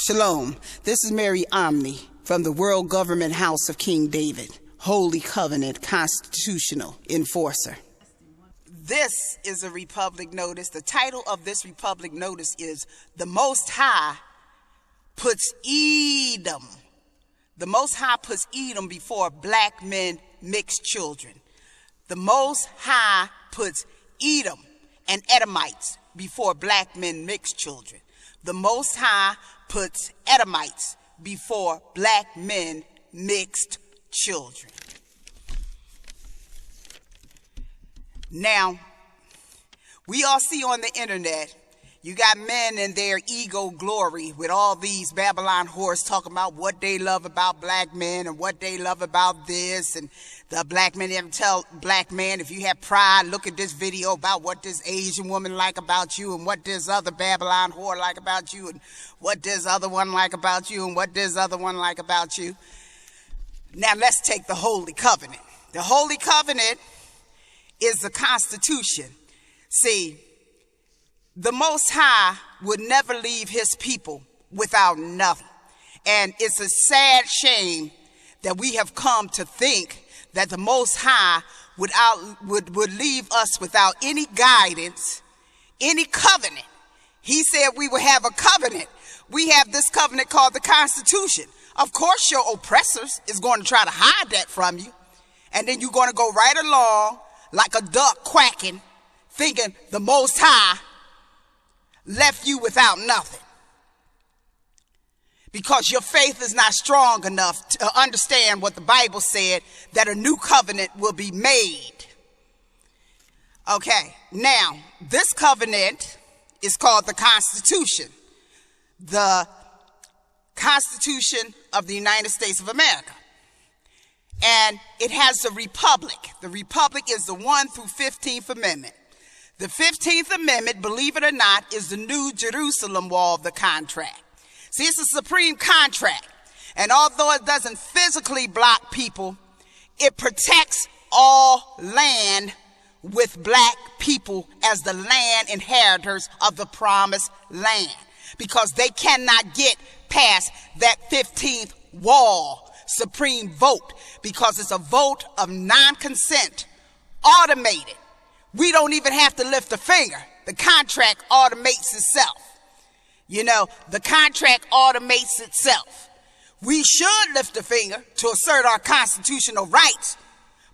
Shalom, this is Mary Omni from the World Government House of King David, Holy Covenant Constitutional Enforcer. This is a Republic Notice. The title of this Republic Notice is The Most High Puts Edom. The Most High puts Edom before black men, mixed children. The Most High puts Edom and Edomites before black men, mixed children. The Most High puts Edomites before black men, mixed children. Now, we all see on the internet, you got men in their ego glory with all these Babylon whores talking about what they love about black men and what they love about this. And the black men ever tell black man, if you have pride, look at this video about what this Asian woman like about you and what this other Babylon whore like about you and what this other one like about you and what this other one like about you. Now let's take the Holy Covenant. The Holy Covenant is the Constitution. See, the Most High would never leave his people without nothing. And it's a sad shame that we have come to think that the Most High would leave us without any guidance, any covenant. He said we would have a covenant. We have this covenant called the Constitution. Of course, your oppressors is going to try to hide that from you. And then you're going to go right along like a duck quacking, thinking the Most High left you without nothing. Because your faith is not strong enough to understand what the Bible said, that a new covenant will be made. Okay, now, this covenant is called the Constitution. The Constitution of the United States of America. And it has the Republic. The Republic is the 1 through 15th Amendment. The 15th Amendment, believe it or not, is the New Jerusalem wall of the contract. See, it's a supreme contract. And although it doesn't physically block people, it protects all land with black people as the land inheritors of the promised land. Because they cannot get past that 15th wall, supreme vote, because it's a vote of non-consent, automated. We don't even have to lift a finger. The contract automates itself. You know, the contract automates itself. We should lift a finger to assert our constitutional rights.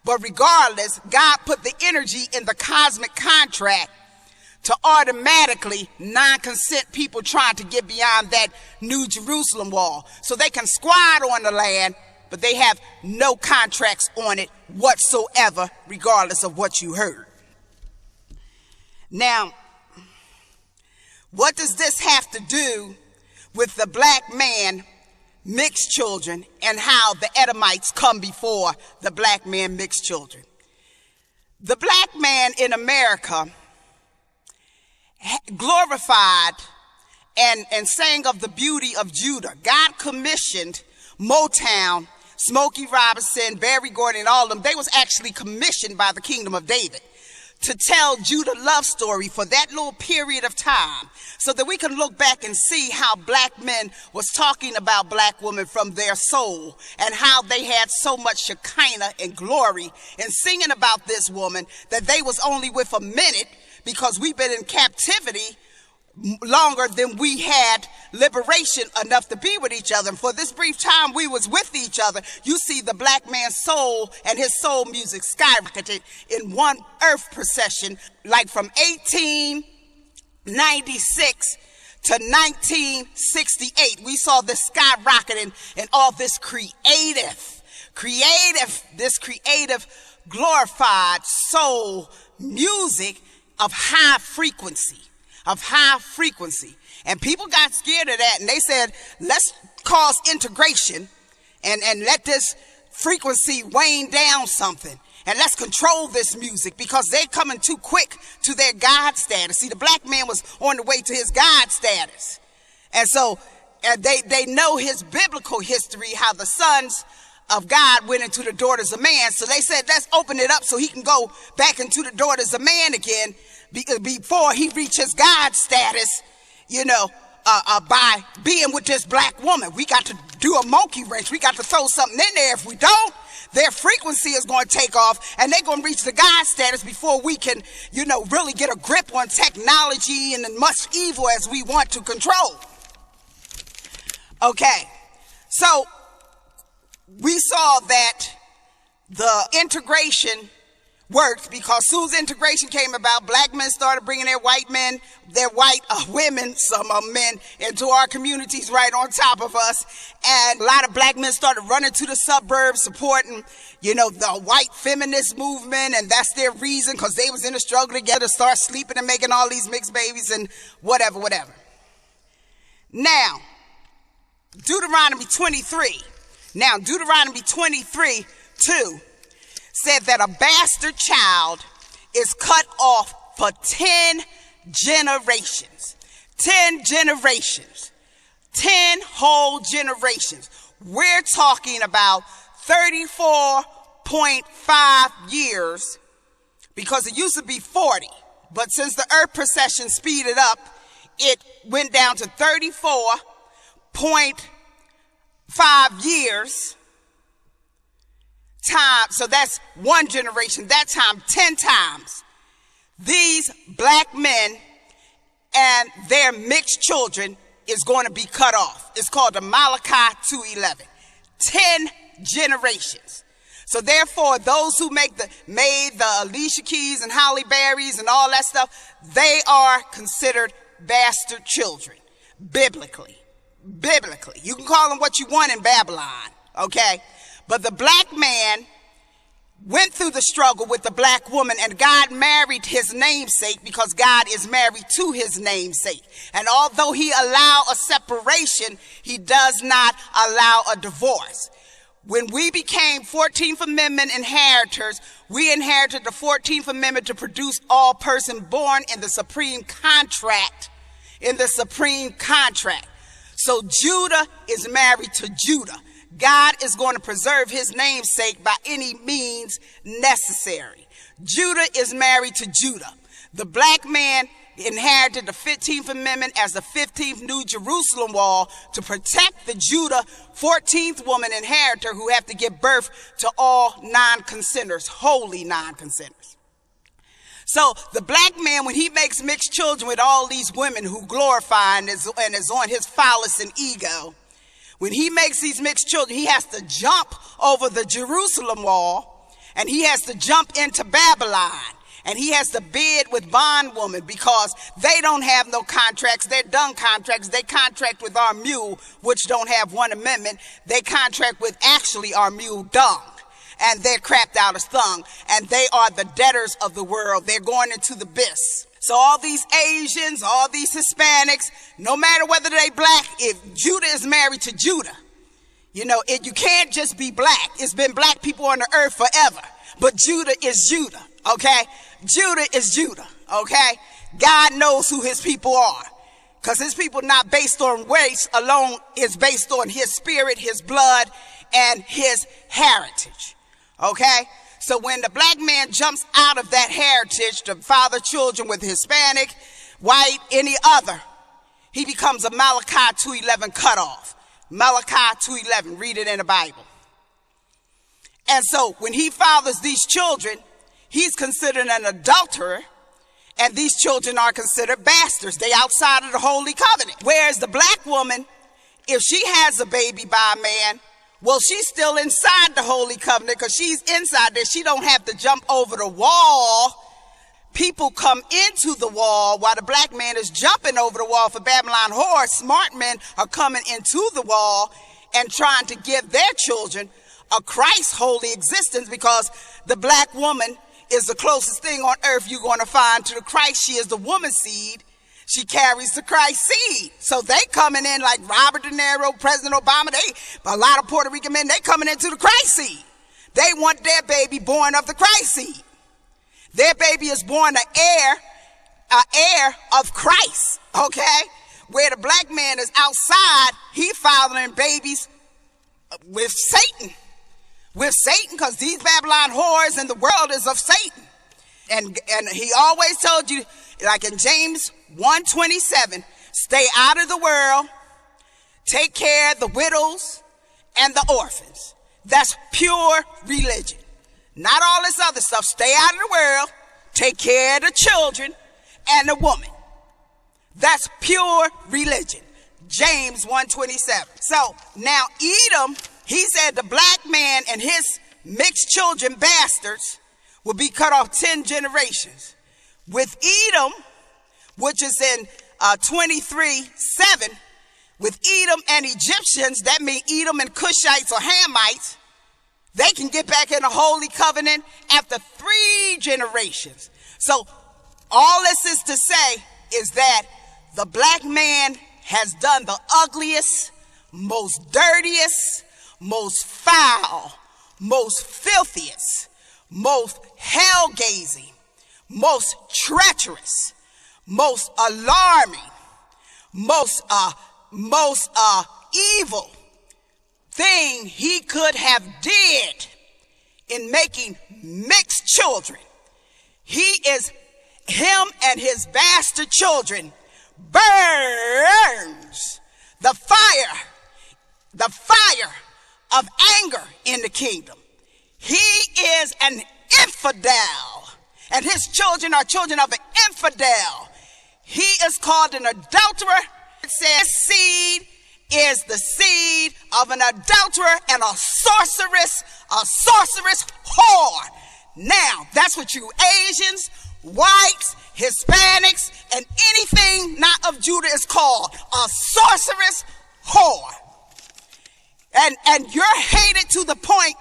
But regardless, God put the energy in the cosmic contract to automatically non-consent people trying to get beyond that New Jerusalem wall. So they can squat on the land, but they have no contracts on it whatsoever, regardless of what you heard. Now, what does this have to do with the black man, mixed children, and how the Edomites come before the black man, mixed children? The black man in America glorified and sang of the beauty of Judah. God commissioned Motown, Smokey Robinson, Barry Gordy, and all of them. They was actually commissioned by the Kingdom of David to tell Judah love story for that little period of time, so that we can look back and see how black men was talking about black women from their soul, and how they had so much Shekinah and glory in singing about this woman that they was only with a minute, because we've been in captivity longer than we had liberation enough to be with each other. And for this brief time we was with each other, you see the black man's soul and his soul music skyrocketed in one earth procession, like from 1896 to 1968. We saw this skyrocketing and all this creative, glorified soul music of high frequency. And people got scared of that, and they said, let's cause integration and let this frequency wane down something, and let's control this music, because they're coming too quick to their God status. See, the black man was on the way to his God status. And so they know his biblical history, how the sons of God went into the daughters of man. So they said, let's open it up so he can go back into the daughters of man again before he reaches God's status, you know, by being with this black woman. We got to do a monkey wrench. We got to throw something in there. If we don't, their frequency is going to take off, and they're going to reach the God status before we can, really get a grip on technology and as much evil as we want to control. Okay, so we saw that the integration worked because soon as integration came about, black men started bringing their white women, some of them men, into our communities right on top of us. And a lot of black men started running to the suburbs supporting, the white feminist movement. And that's their reason, because they was in a struggle together, start sleeping and making all these mixed babies and whatever. Now, Deuteronomy 23. Now, Deuteronomy 23:2 said that a bastard child is cut off for 10 generations. 10 generations. 10 whole generations. We're talking about 34.5 years, because it used to be 40. But since the earth precession speeded up, it went down to 34.5 years. Time, so that's one generation. That time, 10 times, these black men and their mixed children is going to be cut off. It's called the Malachi 2:11. 10 generations. So therefore, those who made the Alicia Keys and Holly Berries and all that stuff, they are considered bastard children, biblically. You can call them what you want in Babylon, okay? But the black man went through the struggle with the black woman, and God married his namesake, because God is married to his namesake. And although he allowed a separation, he does not allow a divorce. When we became 14th Amendment inheritors, we inherited the 14th Amendment to produce all person born in the supreme contract. So Judah is married to Judah. God is going to preserve his namesake by any means necessary. Judah is married to Judah. The black man inherited the 15th Amendment as the 15th New Jerusalem wall to protect the Judah 14th woman inheritor who have to give birth to all non-consenters, holy non-consenters. So the black man, when he makes mixed children with all these women who glorify and is on his phallus and ego, when he makes these mixed children, he has to jump over the Jerusalem wall, and he has to jump into Babylon, and he has to bid with bondwomen, because they don't have no contracts. They're dung contracts. They contract with our mule, which don't have one amendment. They contract with actually our mule dung, and they're crapped out as thung, and they are the debtors of the world. They're going into the abyss. So all these Asians, all these Hispanics, no matter whether they black, if Judah is married to Judah, you can't just be black. It's been black people on the earth forever. But Judah is Judah, okay? Judah is Judah, okay? God knows who his people are, because his people not based on race alone, is based on his spirit, his blood, and his heritage, okay? So when the black man jumps out of that heritage to father children with Hispanic, white, any other, he becomes a Malachi 2:11 cutoff. Malachi 2:11, read it in the Bible. And so when he fathers these children, he's considered an adulterer, and these children are considered bastards. They outside of the holy covenant. Whereas the black woman, if she has a baby by a man, well, she's still inside the holy covenant, because she's inside there. She don't have to jump over the wall. People come into the wall while the black man is jumping over the wall for Babylon whore. Smart men are coming into the wall and trying to give their children a Christ holy existence, because the black woman is the closest thing on earth you're going to find to the Christ. She is the woman's seed. She carries the Christ seed. So they coming in like Robert De Niro, President Obama, a lot of Puerto Rican men, they coming into the Christ seed. They want their baby born of the Christ seed. Their baby is born an heir of Christ, okay? Where the black man is outside, he fathering babies with Satan. With Satan, because these Babylon whores and the world is of Satan. And he always told you, like in James 1:27, Stay out of the world. Take care of the widows and the orphans. That's pure religion. Not all this other stuff. Stay out of the world. Take care of the children and the woman. That's pure religion. James 1:27. So now Edom, he said the black man and his mixed children, bastards, will be cut off 10 generations. With Edom, which is in 23:7, with Edom and Egyptians, that means Edom and Cushites or Hamites, they can get back in the Holy Covenant after 3 generations. So all this is to say is that the black man has done the ugliest, most dirtiest, most foul, most filthiest, most hell-gazing, most treacherous, most alarming, most evil thing he could have did in making mixed children. Him and his bastard children burns the fire of anger in the kingdom. He is an infidel, and his children are children of an infidel. He is called an adulterer. It says seed is the seed of an adulterer and a sorceress whore. Now, that's what you Asians, whites, Hispanics, and anything not of Judah is called a sorceress whore. And you're hated to the point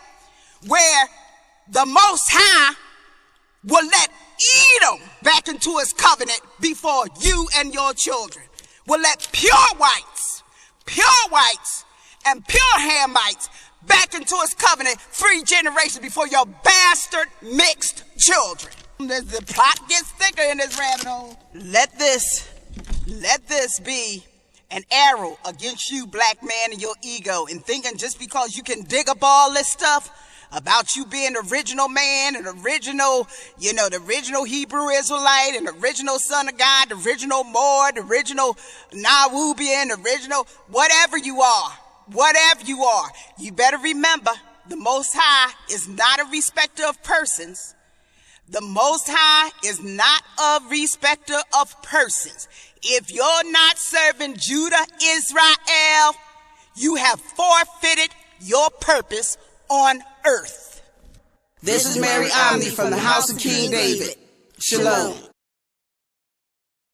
where the Most High will let Edom back into his covenant before you and your children. Will let pure whites and pure Hamites back into his covenant 3 generations before your bastard mixed children. The plot gets thicker in this rabbit hole. Let this be an arrow against you, black man, and your ego, and thinking just because you can dig up all this stuff about you being the original man and the original Hebrew Israelite and the original son of God, the original Moor, the original Nawabian, the original whatever you are, you better remember the Most High is not a respecter of persons. The Most High is not a respecter of persons. If you're not serving Judah, Israel, you have forfeited your purpose on earth. This is Mary Omni from the house of King David. Shalom.